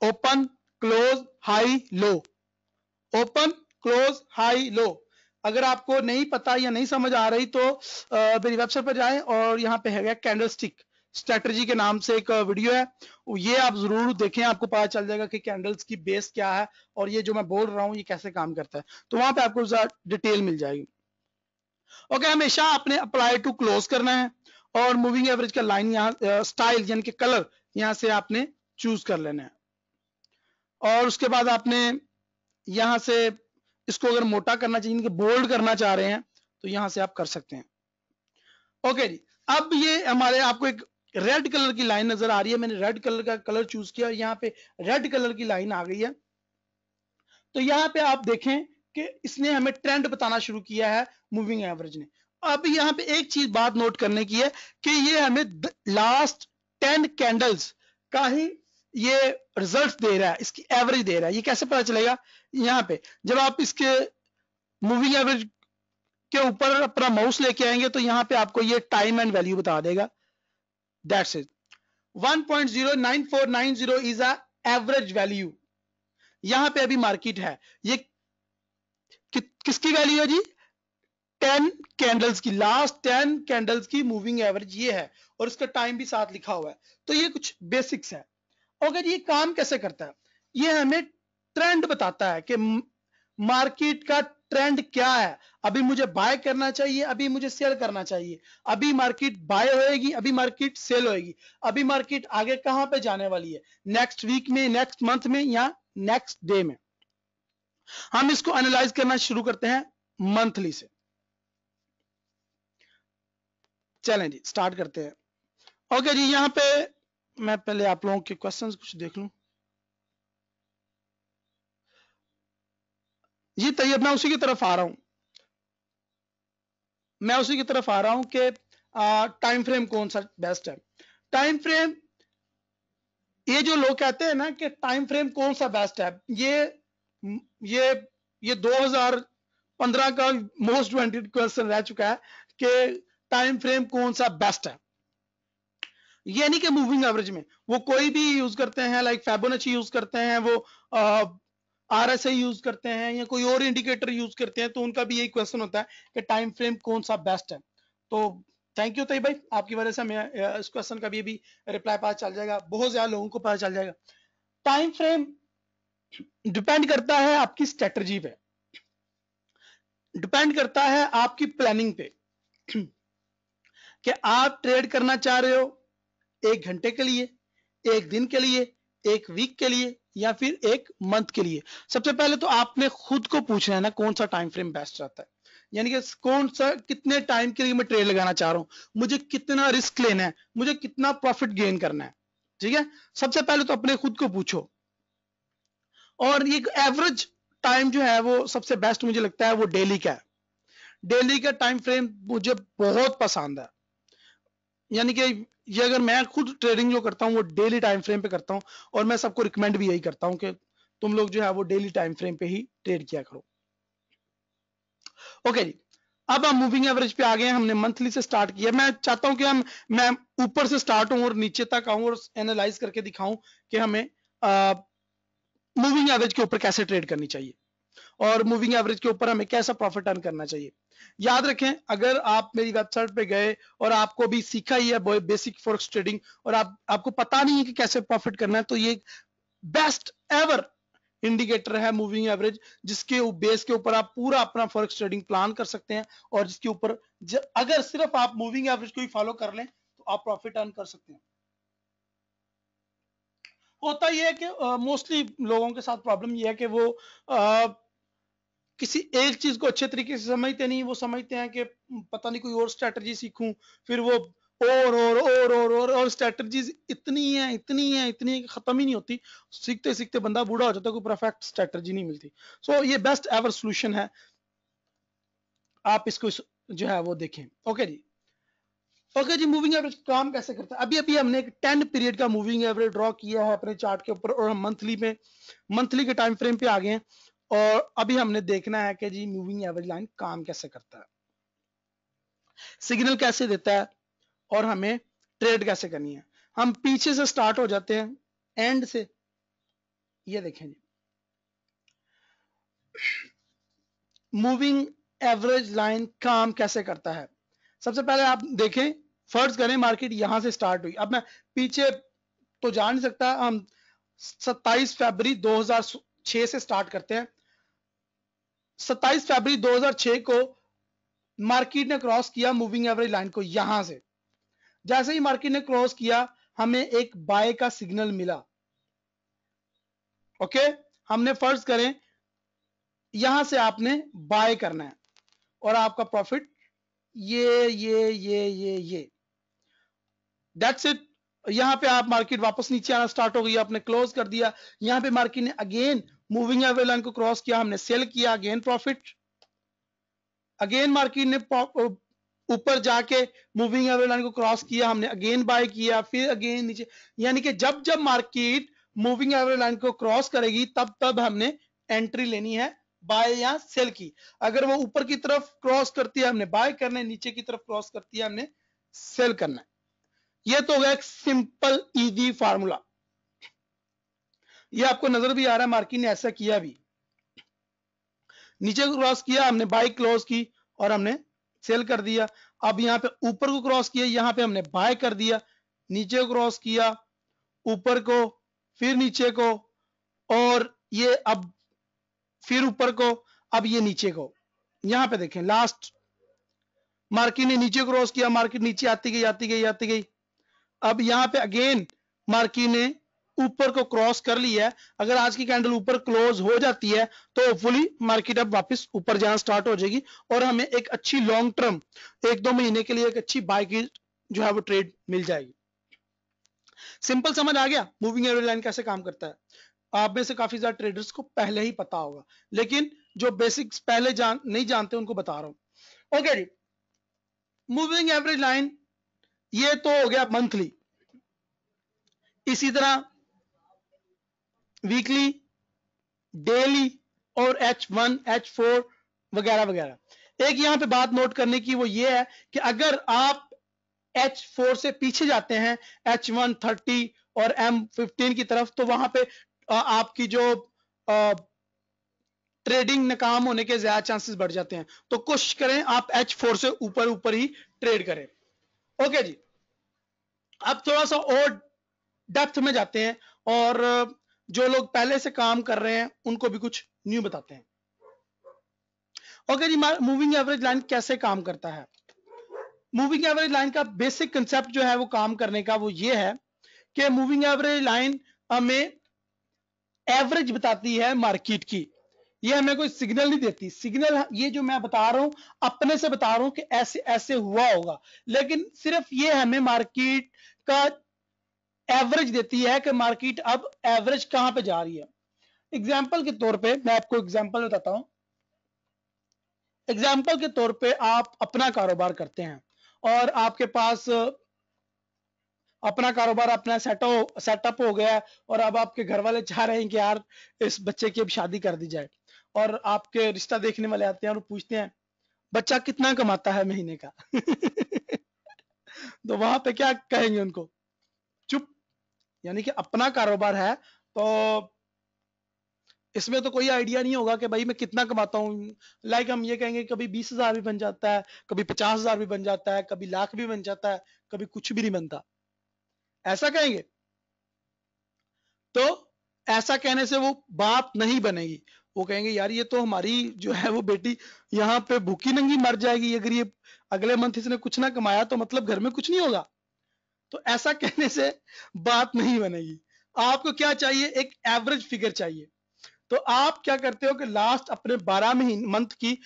Open close high low, open close high low. अगर आपको नहीं पता या नहीं समझ आ रही तो मेरी वेबसाइट पर जाएं और यहाँ पे है कैंडलस्टिक स्ट्रेटजी के नाम से एक वीडियो है, ये आप जरूर देखें, आपको पता चल जाएगा कि कैंडल्स की बेस क्या है और ये जो मैं बोल रहा हूँ ये कैसे काम करता है, तो वहां पे आपको डिटेल मिल जाएगी। ओके, हमेशा आपने अप्लाई टू क्लोज करना है और मूविंग एवरेज का लाइन यहाँ स्टाइल यानी कि कलर यहाँ से आपने चूज कर लेना है, और उसके बाद आपने यहां से इसको अगर मोटा करना चाहिए, बोल्ड करना चाह रहे हैं तो यहां से आप कर सकते हैं। ओके जी, अब ये हमारे आपको एक रेड कलर की लाइन नजर आ रही है, मैंने रेड कलर का कलर चूज किया और यहाँ पे रेड कलर की लाइन आ गई है। तो यहाँ पे आप देखें कि इसने हमें ट्रेंड बताना शुरू किया है मूविंग एवरेज ने। अब यहाँ पे एक चीज बात नोट करने की है कि ये हमें लास्ट 10 कैंडल्स का ही ये रिजल्ट दे रहा है, इसकी एवरेज दे रहा है। ये कैसे पता चलेगा? यहाँ पे जब आप इसके मूविंग एवरेज के ऊपर अपना माउस लेके आएंगे तो यहाँ पे आपको ये टाइम एंड वैल्यू बता देगा। That's it, 1.09490 is a average value. यहां पे अभी मार्केट है, ये किसकी वैल्यू है जी? 10 कैंडल्स की, लास्ट 10 कैंडल्स की मूविंग एवरेज ये है और इसका टाइम भी साथ लिखा हुआ है। तो ये कुछ बेसिक्स है। ओके जी, ये काम कैसे करता है? ये हमें ट्रेंड बताता है कि मार्केट का ट्रेंड क्या है, अभी मुझे बाय करना चाहिए, अभी मुझे सेल करना चाहिए, अभी मार्केट बाय होएगी, अभी मार्केट सेल होएगी, अभी मार्केट आगे कहां पे जाने वाली है, नेक्स्ट वीक में, नेक्स्ट मंथ में या नेक्स्ट डे में। हम इसको एनालाइज करना शुरू करते हैं मंथली से। चलें जी, स्टार्ट करते हैं। ओके जी, यहां पे मैं पहले आप लोगों के क्वेश्चंस कुछ देख लूं। जी तैयब, मैं उसी की तरफ आ रहा हूं, मैं उसी की तरफ आ रहा हूं कि टाइम फ्रेम कौन सा बेस्ट है। टाइम फ्रेम, ये जो लोग कहते हैं ना कि टाइम फ्रेम कौन सा बेस्ट है, ये ये 2015 का मोस्ट वांटेड क्वेश्चन रह चुका है कि टाइम फ्रेम कौन सा बेस्ट है। ये नहीं कि मूविंग एवरेज में वो कोई भी यूज करते हैं, लाइक फिबोनाची यूज करते हैं, वो आरएसआई यूज करते हैं या कोई और इंडिकेटर यूज करते हैं, तो उनका भी यही क्वेश्चन होता है कि टाइम फ्रेम कौन सा बेस्ट है। तो थैंक यू तैयब भाई, आपकी वजह से हमें इस क्वेश्चन का भी रिप्लाई पता चल जाएगा, बहुत ज्यादा लोगों को पता चल जाएगा। टाइम फ्रेम डिपेंड करता है आपकी स्ट्रेटजी पे, डिपेंड करता है आपकी प्लानिंग पे कि आप ट्रेड करना चाह रहे हो 1 घंटे के लिए, 1 दिन के लिए, 1 वीक के लिए या फिर 1 मंथ के लिए। सबसे पहले तो आपने खुद को पूछना है ना कौन सा टाइम फ्रेम बेस्ट रहता है, यानी कि कौन सा, कितने टाइम के लिए मैं ट्रेड लगाना चाह रहा हूं, मुझे कितना रिस्क लेना है, मुझे कितना प्रॉफिट गेन करना है। ठीक है, सबसे पहले तो अपने खुद को पूछो। और ये एवरेज टाइम जो है वो सबसे बेस्ट मुझे लगता है वो डेली का है। डेली का टाइम फ्रेम मुझे बहुत पसंद है, यानी कि ये अगर मैं खुद ट्रेडिंग जो करता हूं वो डेली टाइम फ्रेम पे करता हूं और मैं सबको रिकमेंड भी यही करता हूं कि तुम लोग जो है वो डेली टाइम फ्रेम पे ही ट्रेड किया करो। ओके जी, अब हम मूविंग एवरेज पे आ गए हैं, हमने मंथली से स्टार्ट किया। मैं चाहता हूं कि मैं ऊपर से स्टार्ट हूं और नीचे तक आऊं और एनालाइज करके दिखाऊं कि हमें मूविंग एवरेज के ऊपर कैसे ट्रेड करनी चाहिए और मूविंग एवरेज के ऊपर हमें कैसा प्रॉफिट अर्न करना चाहिए। याद रखें, अगर आप मेरी वेबसाइट पे गए और आपको भी सीखा ही है बेसिक फॉरेक्स ट्रेडिंग और आपको पता नहीं है कि कैसे प्रॉफिट करना है, तो ये बेस्ट एवर इंडिकेटर है मूविंग एवरेज, जिसके बेस के ऊपर आप पूरा अपना फॉरेक्स ट्रेडिंग प्लान कर सकते हैं और जिसके ऊपर अगर सिर्फ आप मूविंग एवरेज को ही फॉलो कर लें तो आप प्रॉफिट अर्न कर सकते हैं। होता यह है कि मोस्टली लोगों के साथ प्रॉब्लम यह है कि वो किसी एक चीज को अच्छे तरीके से समझते नहीं, वो समझते हैं कि पता नहीं कोई और स्ट्रेटजी सीखूं, फिर वो और स्ट्रेटजीज इतनी है इतनी है इतनी है कि खत्म ही नहीं होती, सीखते सीखते बंदा बूढ़ा हो जाता है, कोई परफेक्ट स्ट्रेटजी नहीं मिलती। सो ये बेस्ट एवर सोल्यूशन है, आप इसको जो है वो देखें। ओके जी, ओके जी, मूविंग एवरेज काम कैसे करता है? अभी अभी हमने एक 10 पीरियड का मूविंग एवरेज ड्रॉ किया है अपने चार्ट के ऊपर और हम मंथली के टाइम फ्रेम पे आ गए हैं और अभी हमने देखना है कि जी मूविंग एवरेज लाइन काम कैसे करता है, सिग्नल कैसे देता है और हमें ट्रेड कैसे करनी है। हम पीछे से स्टार्ट हो जाते हैं, एंड से ये देखें जी, मूविंग एवरेज लाइन काम कैसे करता है। सबसे पहले आप देखें, फर्ज करें मार्केट यहां से स्टार्ट हुई, अब मैं पीछे तो जा नहीं सकता, हम 27 फरवरी 2006 से स्टार्ट करते हैं। 27 फरवरी 2006 को मार्केट ने क्रॉस किया मूविंग एवरेज लाइन को यहां से। जैसे ही मार्केट ने क्रॉस किया हमें एक बाय का सिग्नल मिला। ओके, हमने फर्ज करें यहां से आपने बाय करना है और आपका प्रॉफिट ये दैट्स इट। यहां पे आप मार्केट वापस नीचे आना स्टार्ट हो गई, आपने क्लोज कर दिया। यहां पे मार्केट ने अगेन मूविंग एवरेज लाइन को क्रॉस किया, हमने सेल किया, अगेन प्रॉफिट। अगेन मार्केट ने ऊपर जाके मूविंग एवरेज लाइन को क्रॉस किया, हमने अगेन बाय किया, फिर अगेन नीचे। यानी कि जब जब मार्केट मूविंग एवरेज लाइन को क्रॉस करेगी तब तब हमने एंट्री लेनी है, बाय या सेल की। अगर वो ऊपर की तरफ क्रॉस करती है हमने बाय करना है, नीचे की तरफ क्रॉस करती है हमने सेल करना है। ये तो हो गया एक सिंपल इजी फार्मूला। ये आपको नजर भी आ रहा है, मार्केट ने ऐसा किया भी, नीचे को क्रॉस किया हमने बाय क्लोज की और हमने सेल कर दिया। अब यहां पे ऊपर को क्रॉस किया, यहां पे हमने बाय कर दिया, नीचे को क्रॉस किया, ऊपर को, फिर नीचे को, और ये अब फिर ऊपर को, अब ये नीचे को। यहां पे देखें लास्ट मार्केट ने नीचे क्रॉस किया, मार्केट नीचे आती गई आती गई आती गई। अब यहां पे अगेन मार्केट ने ऊपर को क्रॉस कर लिया है। अगर आज की कैंडल ऊपर क्लोज हो जाती है तो होपफुली मार्केट अब वापस ऊपर जाना स्टार्ट हो जाएगी और हमें एक अच्छी लॉन्ग टर्म 1-2 महीने के लिए एक अच्छी बाय की जो है वो ट्रेड मिल जाएगी। सिंपल समझ आ गया मूविंग एवरेज लाइन कैसे काम करता है। आप में से काफी ज्यादा ट्रेडर्स को पहले ही पता होगा, लेकिन जो बेसिक्स पहले नहीं जानते उनको बता रहा हूं। ओके जी, मूविंग एवरेज लाइन ये तो हो गया मंथली। इसी तरह वीकली, डेली और H1, H4 वगैरह वगैरह। एक यहां पे बात नोट करने की वो ये है कि अगर आप H4 से पीछे जाते हैं H1 30 और M15 की तरफ, तो वहां पे आपकी जो ट्रेडिंग नाकाम होने के ज्यादा चांसेस बढ़ जाते हैं। तो कोशिश करें आप H4 से ऊपर ऊपर ही ट्रेड करें। ओके जी, अब थोड़ा सा और डेप्थ में जाते हैं और जो लोग पहले से काम कर रहे हैं उनको भी कुछ न्यू बताते हैं। ओके जी, मूविंग एवरेज लाइन कैसे काम करता है। मूविंग एवरेज लाइन का बेसिक कंसेप्ट जो है वो काम करने का वो ये है कि मूविंग एवरेज लाइन हमें एवरेज बताती है मार्केट की। ये हमें कोई सिग्नल नहीं देती। सिग्नल ये जो मैं बता रहा हूं अपने से बता रहा हूं कि ऐसे ऐसे हुआ होगा, लेकिन सिर्फ ये हमें मार्केट का एवरेज देती है कि मार्केट अब एवरेज कहां पे जा रही है। एग्जाम्पल के तौर पे मैं आपको एग्जाम्पल बताता हूं। एग्जाम्पल के तौर पे आप अपना कारोबार करते हैं और आपके पास अपना कारोबार अपना सेटअप हो गया है और अब आपके घर वाले चाह रहे हैं कि यार इस बच्चे की अब शादी कर दी जाए, और आपके रिश्ता देखने वाले आते हैं और पूछते हैं बच्चा कितना कमाता है महीने का तो वहां पे क्या कहेंगे उनको? चुप। यानी कि अपना कारोबार है तो इसमें तो कोई आइडिया नहीं होगा कि भाई मैं कितना कमाता हूँ। लाइक हम ये कहेंगे कभी 20,000 भी बन जाता है, कभी 50,000 भी बन जाता है, कभी लाख भी बन जाता है, कभी कुछ भी नहीं बनता, ऐसा कहेंगे। तो ऐसा कहने से वो बात नहीं बनेगी। वो कहेंगे यार ये तो हमारी जो है वो बेटी यहाँ पे भूखी नंगी मर जाएगी, अगर ये अगले मंथ इसने कुछ ना कमाया तो मतलब घर में कुछ नहीं होगा। तो ऐसा कहने से बात नहीं बनेगी। आपको क्या चाहिए? एक एवरेज फिगर चाहिए। तो आप क्या करते हो कि लास्ट अपने 12 महीने मंथ की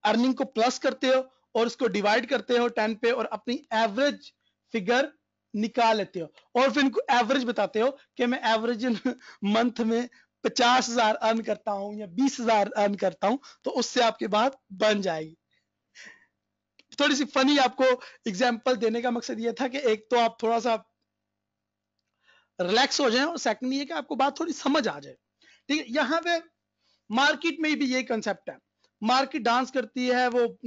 अर्निंग को प्लस करते हो और उसको डिवाइड करते हो 10 पे और अपनी एवरेज फिगर निकाल लेते हो और फिर इनको एवरेज बताते हो कि मैं एवरेज मंथ में 50,000 अर्न करता हूं या 20,000 अर्न करता हूं, तो उससे आपकी बात बन जाएगी। थोड़ी सी फनी आपको एग्जांपल देने का मकसद ये था कि एक तो आप थोड़ा सा रिलैक्स हो जाएं और सेकंड ये कि आपको बात थोड़ी समझ आ जाए। ठीक है, यहां पे मार्केट में भी ये कंसेप्ट है। मार्केट डांस करती है, वो